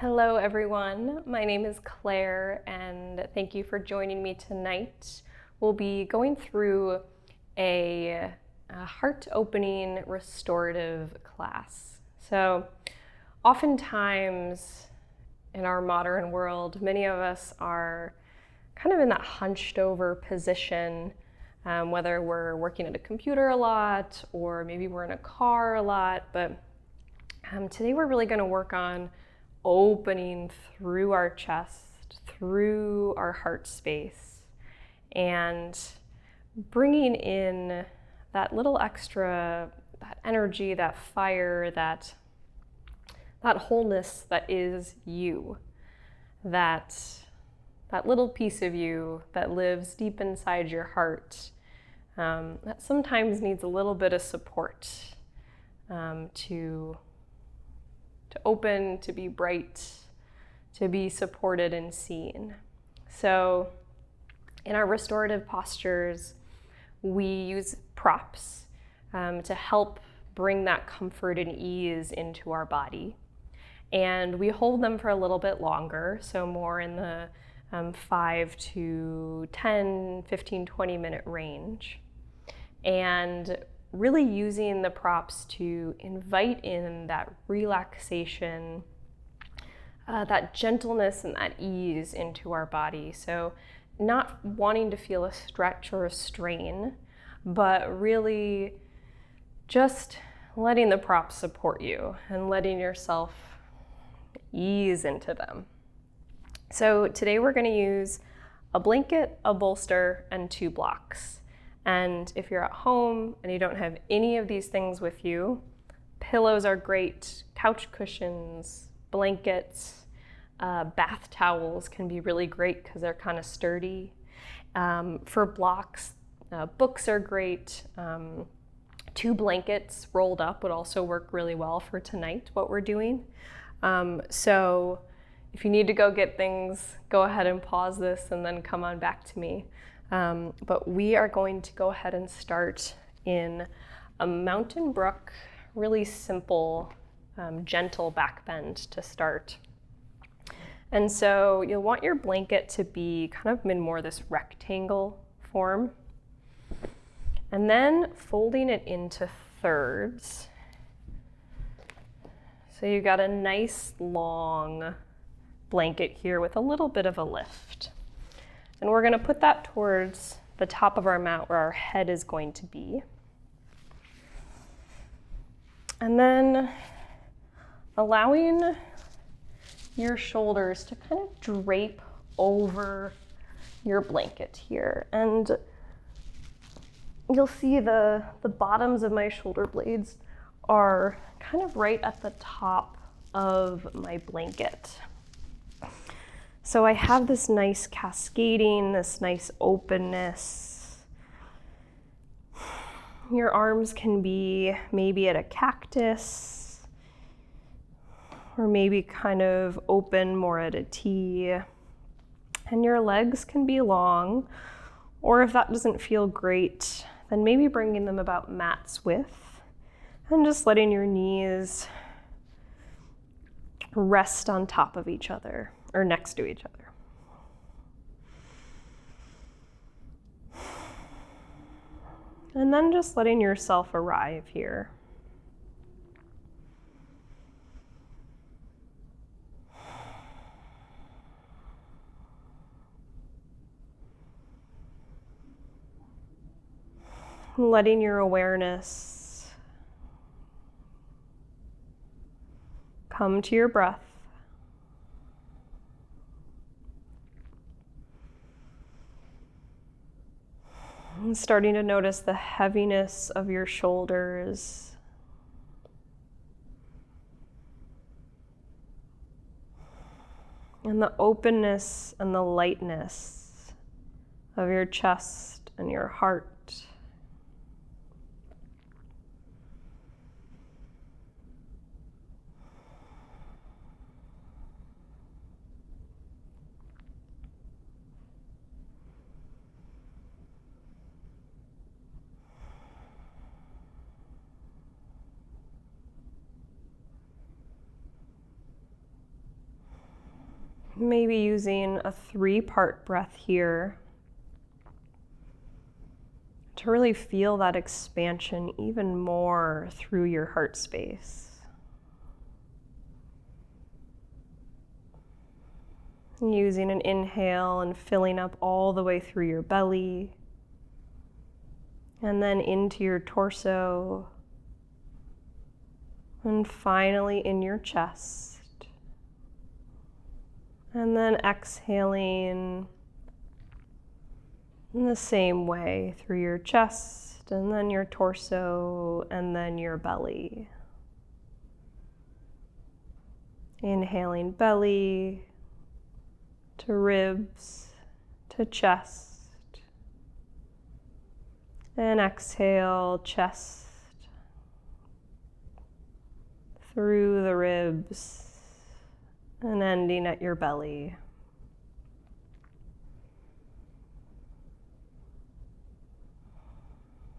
Hello everyone, my name is Claire and thank you for joining me tonight. We'll be going through a heart-opening restorative class. So oftentimes in our modern world, many of us are kind of in that hunched over position, whether we're working at a computer a lot or maybe we're in a car a lot, but today we're really going to work on opening through our chest, through our heart space, and bringing in that little extra, that energy, that fire, that wholeness that is you, that little piece of you that lives deep inside your heart, that sometimes needs a little bit of support to open, to be bright, to be supported and seen. So in our restorative postures, we use props to help bring that comfort and ease into our body. And we hold them for a little bit longer, so more in the 5 to 10, 15, 20 minute range. And really using the props to invite in that relaxation, that gentleness and that ease into our body. So not wanting to feel a stretch or a strain, but really just letting the props support you and letting yourself ease into them. So today we're going to use a blanket, a bolster, and 2 blocks. And if you're at home and you don't have any of these things with you, pillows are great, couch cushions, blankets, bath towels can be really great because they're kind of sturdy. For blocks, books are great. 2 blankets rolled up would also work really well for tonight, what we're doing. So if you need to go get things, go ahead and pause this and then come on back to me. But we are going to go ahead and start in a mountain brook, really simple, gentle back bend to start. And so you'll want your blanket to be kind of in more this rectangle form. And then folding it into thirds. So you've got a nice long blanket here with a little bit of a lift. And we're going to put that towards the top of our mat where our head is going to be. And then allowing your shoulders to kind of drape over your blanket here. And you'll see the bottoms of my shoulder blades are kind of right at the top of my blanket. So I have this nice cascading, this nice openness. Your arms can be maybe at a cactus, or maybe kind of open more at a T. And your legs can be long, or if that doesn't feel great, then maybe bringing them about mat's width, and just letting your knees rest on top of each other, or next to each other. And then just letting yourself arrive here. Letting your awareness come to your breath. And starting to notice the heaviness of your shoulders. And the openness and the lightness of your chest and your heart. Maybe using a 3-part breath here to really feel that expansion even more through your heart space. Using an inhale and filling up all the way through your belly, and then into your torso, and finally in your chest. And then exhaling in the same way through your chest, and then your torso, and then your belly. Inhaling belly to ribs to chest, and exhale chest through the ribs and ending at your belly.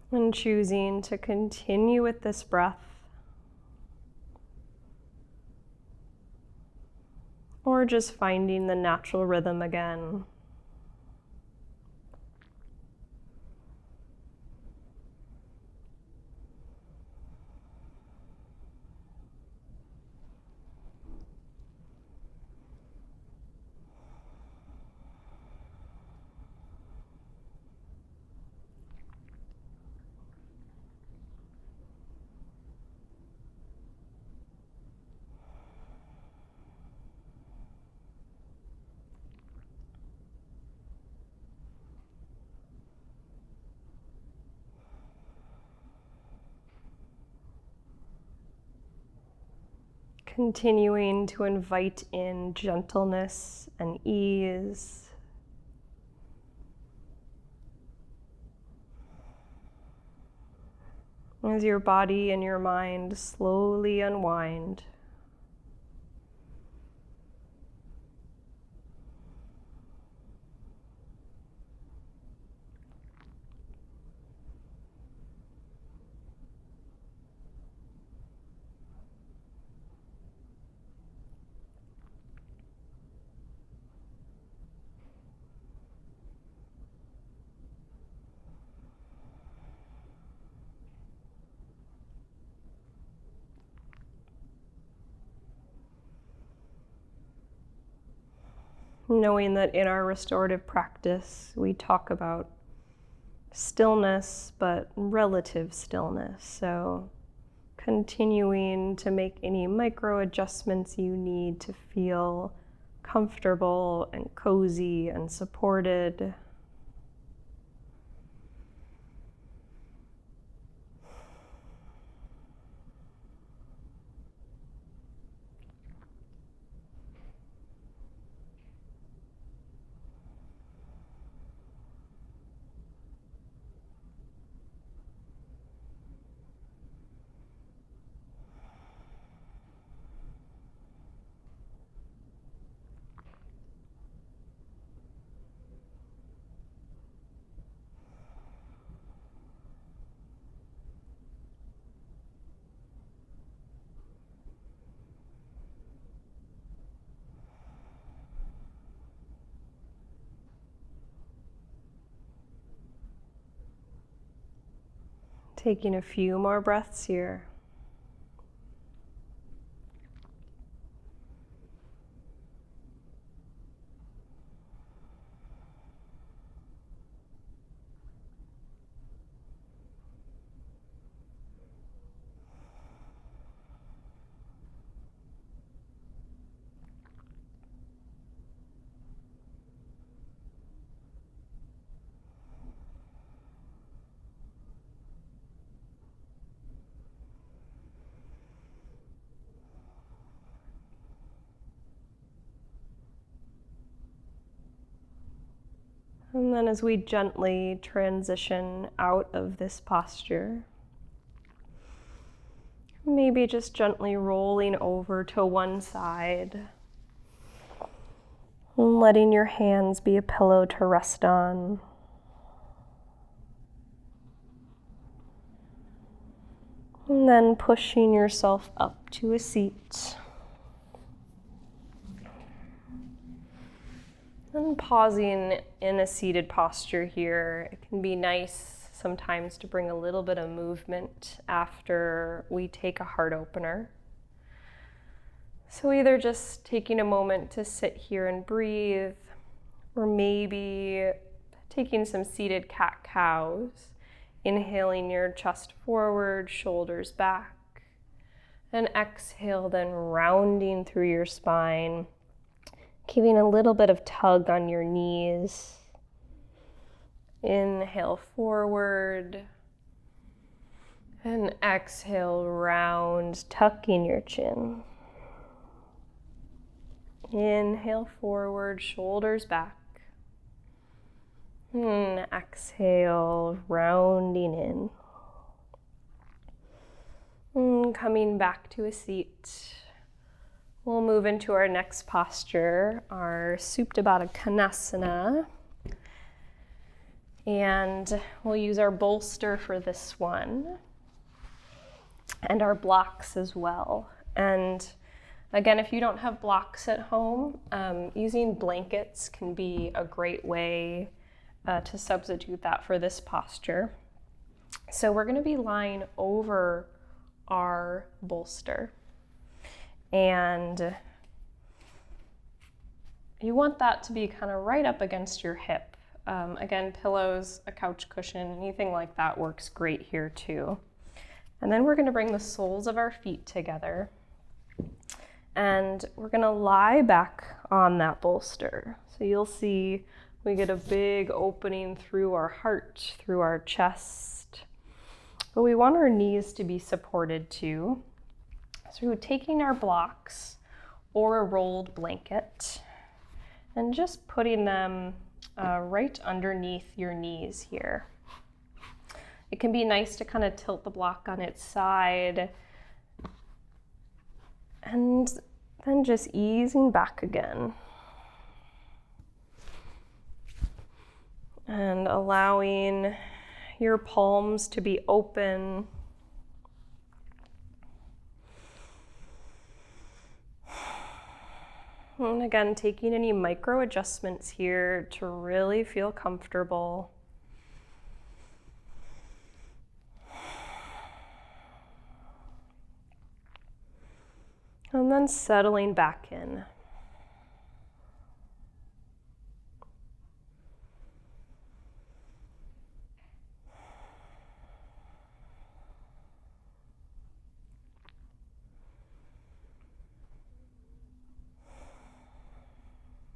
And choosing to continue with this breath, or just finding the natural rhythm again. Continuing to invite in gentleness and ease. As your body and your mind slowly unwind. Knowing that in our restorative practice, we talk about stillness, but relative stillness. So continuing to make any micro adjustments you need to feel comfortable and cozy and supported. Taking a few more breaths here. And then as we gently transition out of this posture, maybe just gently rolling over to one side, and letting your hands be a pillow to rest on. And then pushing yourself up to a seat. And pausing in a seated posture here, it can be nice sometimes to bring a little bit of movement after we take a heart opener. So either just taking a moment to sit here and breathe, or maybe taking some seated cat-cows, inhaling your chest forward, shoulders back, and exhale, then rounding through your spine, giving a little bit of tug on your knees. Inhale forward, and exhale, round, tucking your chin. Inhale forward, shoulders back. And exhale, rounding in. And coming back to a seat. We'll move into our next posture, our Supta baddha konasana. And we'll use our bolster for this one, and our blocks as well. And again, if you don't have blocks at home, using blankets can be a great way to substitute that for this posture. So we're going to be lying over our bolster. And you want that to be kind of right up against your hip. Again, pillows, a couch cushion, anything like that works great here too. And then we're going to bring the soles of our feet together. And we're going to lie back on that bolster. So you'll see we get a big opening through our heart, through our chest. But we want our knees to be supported too. So we're taking our blocks or a rolled blanket and just putting them right underneath your knees here. It can be nice to kind of tilt the block on its side and then just easing back again. And allowing your palms to be open. And again, taking any micro adjustments here to really feel comfortable. And then settling back in.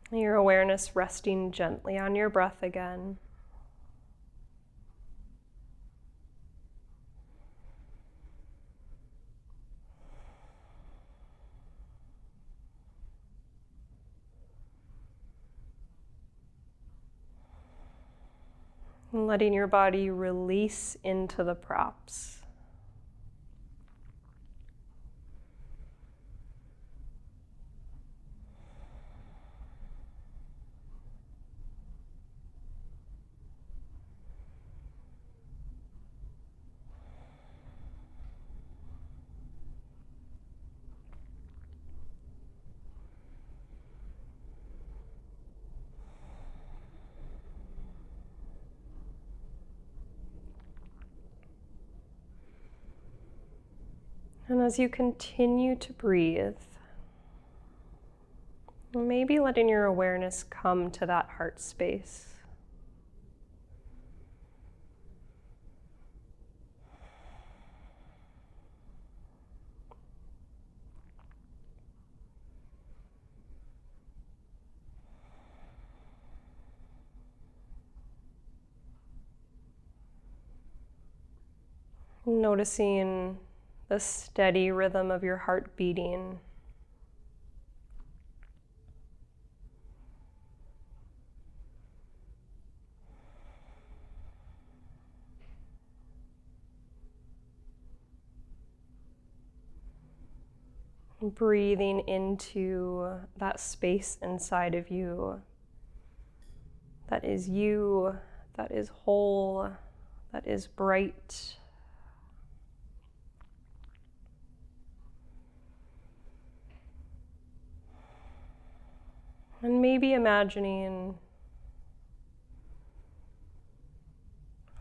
Your awareness resting gently on your breath again. And letting your body release into the props. And as you continue to breathe, maybe letting your awareness come to that heart space. Noticing the steady rhythm of your heart beating. Breathing into that space inside of you that is you, that is whole, that is bright. And maybe imagining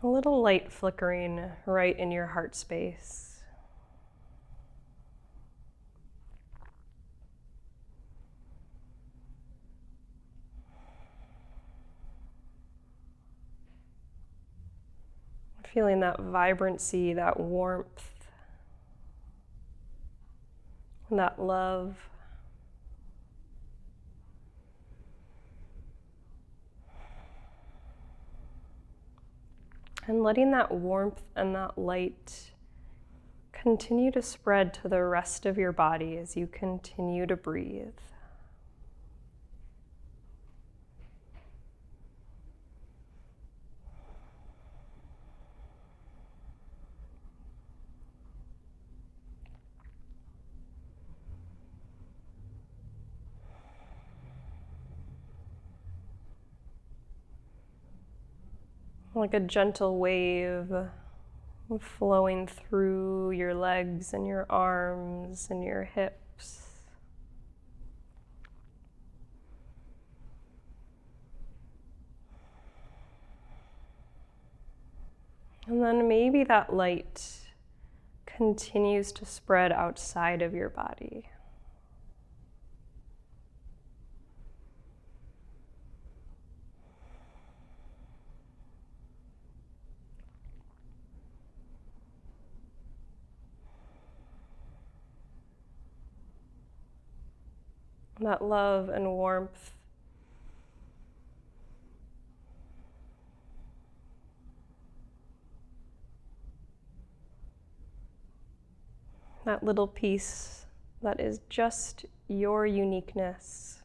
a little light flickering right in your heart space. Feeling that vibrancy, that warmth, and that love. And letting that warmth and that light continue to spread to the rest of your body as you continue to breathe. Like a gentle wave flowing through your legs and your arms and your hips. And then maybe that light continues to spread outside of your body. That love and warmth that little piece that is just your uniqueness.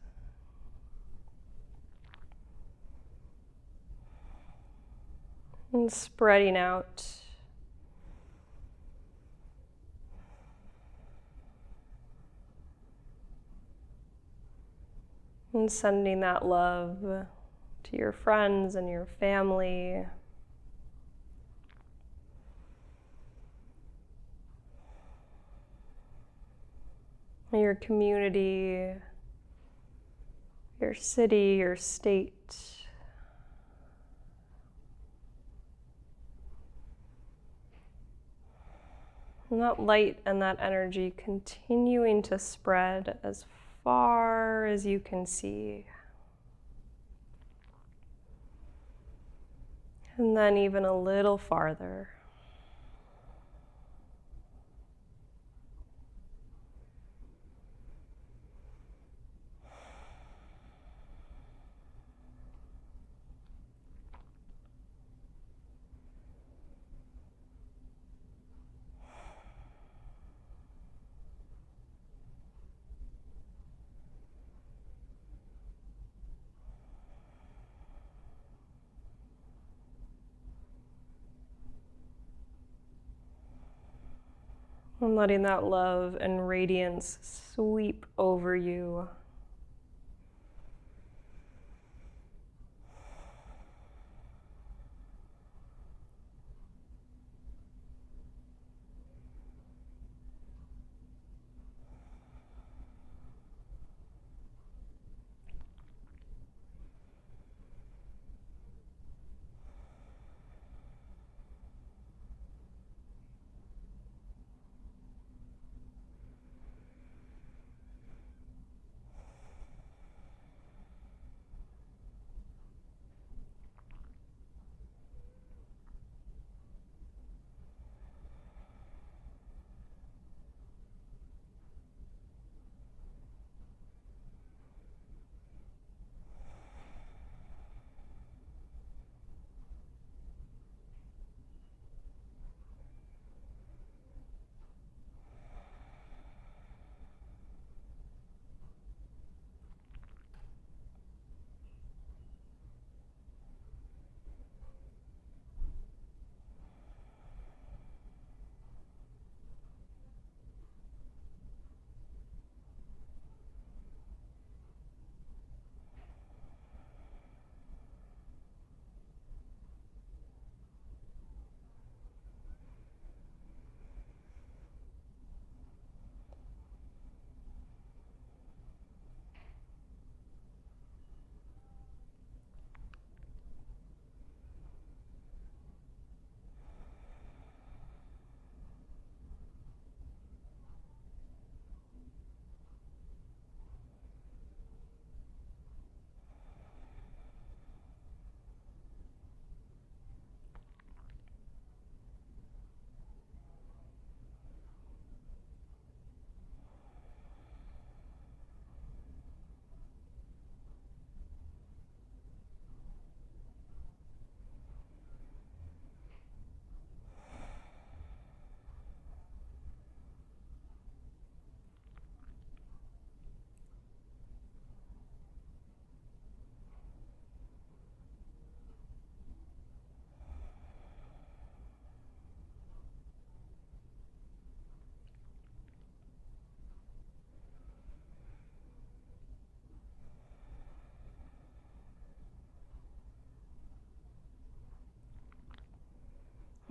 And spreading out. And sending that love to your friends and your family. Your community, your city, your state. And that light and that energy continuing to spread as far as you can see. And then even a little farther. And letting that love and radiance sweep over you.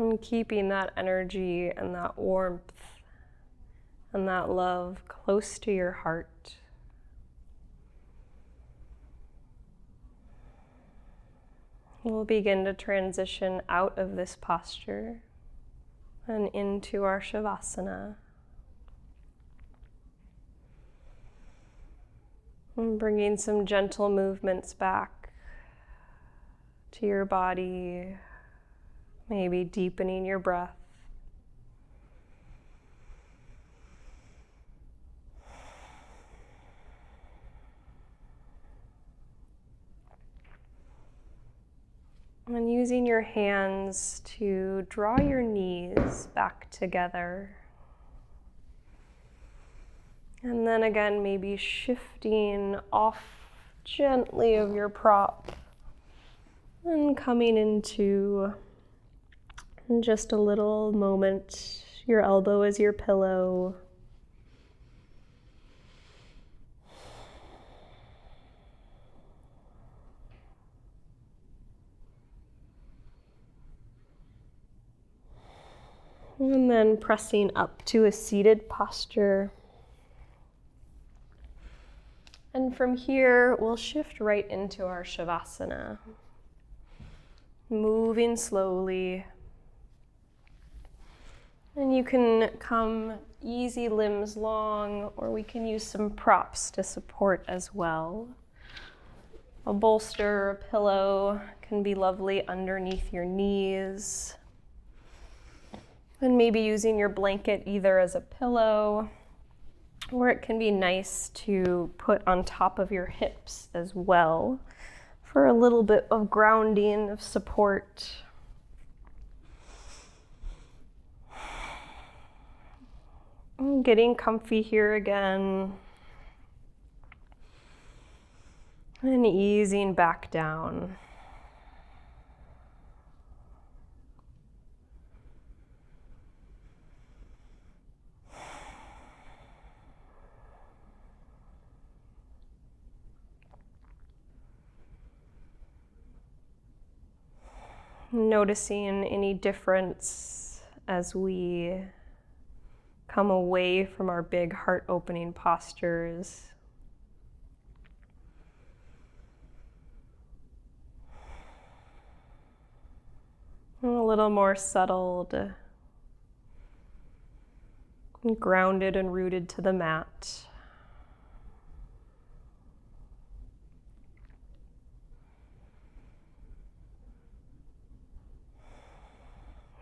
And keeping that energy and that warmth and that love close to your heart. We'll begin to transition out of this posture and into our Savasana. And bringing some gentle movements back to your body, maybe deepening your breath. And using your hands to draw your knees back together. And then again, maybe shifting off gently of your prop and coming into just a little moment. Your elbow is your pillow. And then pressing up to a seated posture. And from here, we'll shift right into our Savasana. Moving slowly. And you can come easy limbs long, or we can use some props to support as well. A bolster, a pillow can be lovely underneath your knees. And maybe using your blanket either as a pillow, or it can be nice to put on top of your hips as well for a little bit of grounding, of support. And getting comfy here again. And easing back down. Noticing any difference as we come away from our big heart-opening postures. And a little more settled, and grounded and rooted to the mat.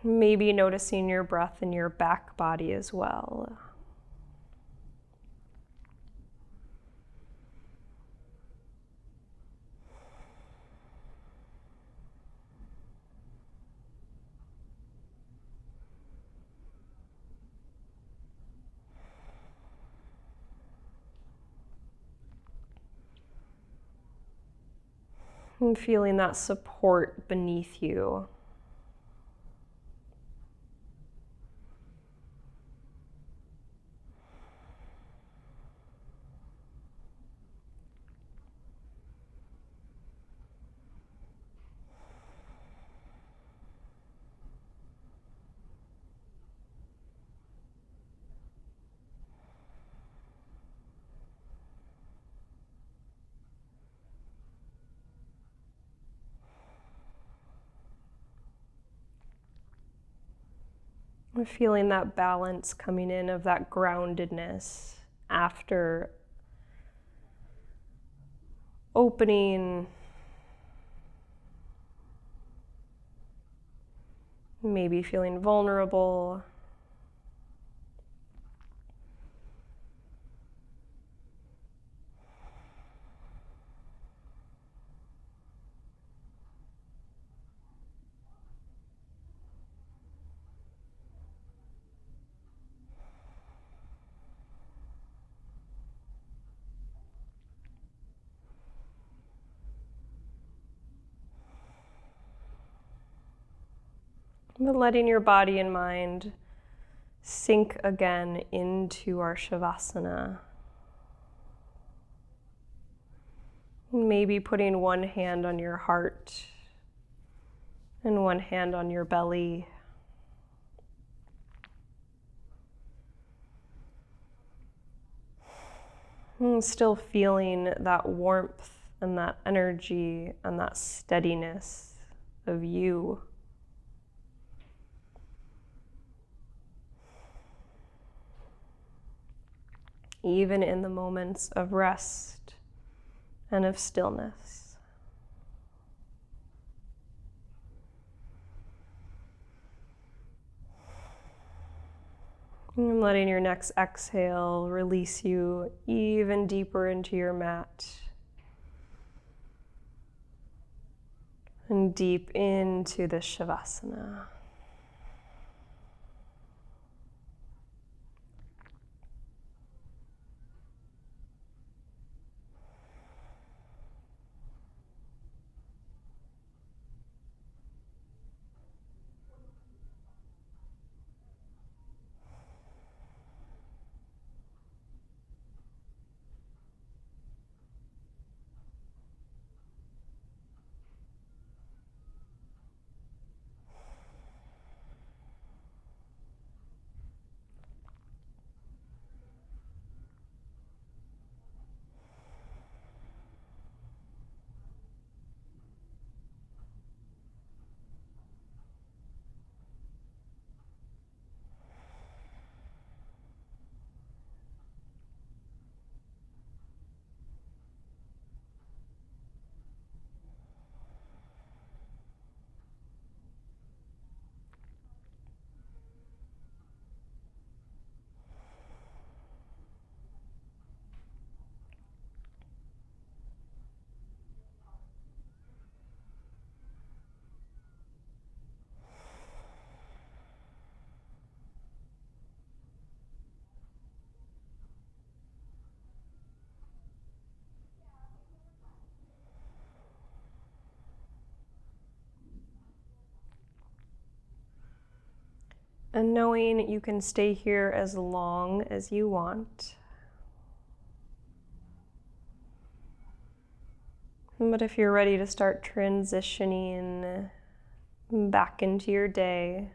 Maybe noticing your breath in your back body as well. And feeling that support beneath you. Feeling that balance coming in of that groundedness after opening, maybe feeling vulnerable. But letting your body and mind sink again into our Savasana. Maybe putting one hand on your heart and one hand on your belly. And still feeling that warmth and that energy and that steadiness of you. Even in the moments of rest and of stillness. And letting your next exhale release you even deeper into your mat and deep into the Savasana. And knowing you can stay here as long as you want. But if you're ready to start transitioning back into your day,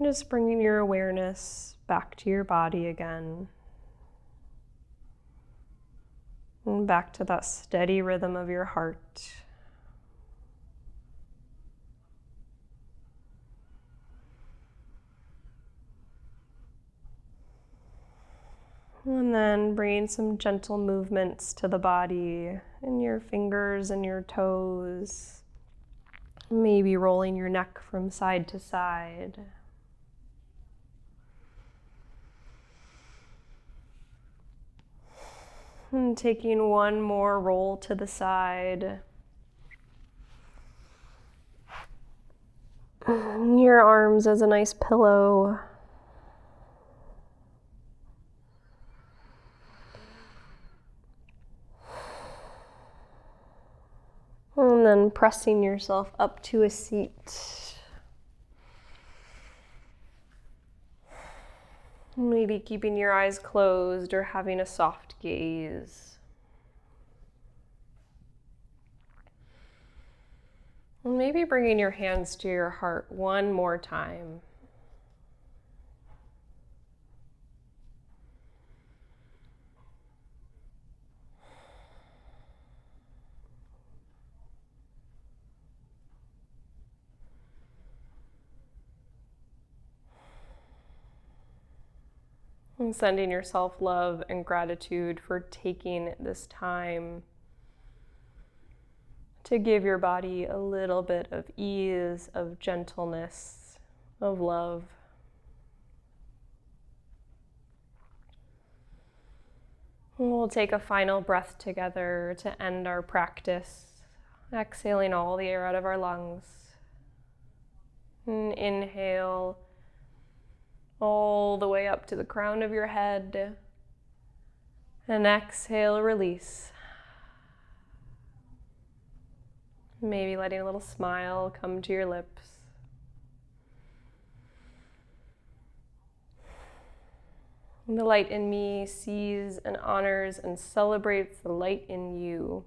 just bringing your awareness back to your body again. And back to that steady rhythm of your heart. And then bringing some gentle movements to the body in your fingers and your toes. Maybe rolling your neck from side to side. And taking one more roll to the side. Your arms as a nice pillow. And then pressing yourself up to a seat. Maybe keeping your eyes closed or having a soft gaze. And maybe bringing your hands to your heart one more time. And sending yourself love and gratitude for taking this time to give your body a little bit of ease, of gentleness, of love. And we'll take a final breath together to end our practice, exhaling all the air out of our lungs. And inhale all the way up to the crown of your head. And exhale, release. Maybe letting a little smile come to your lips. And the light in me sees and honors and celebrates the light in you.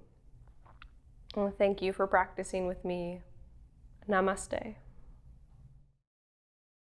Well, thank you for practicing with me. Namaste.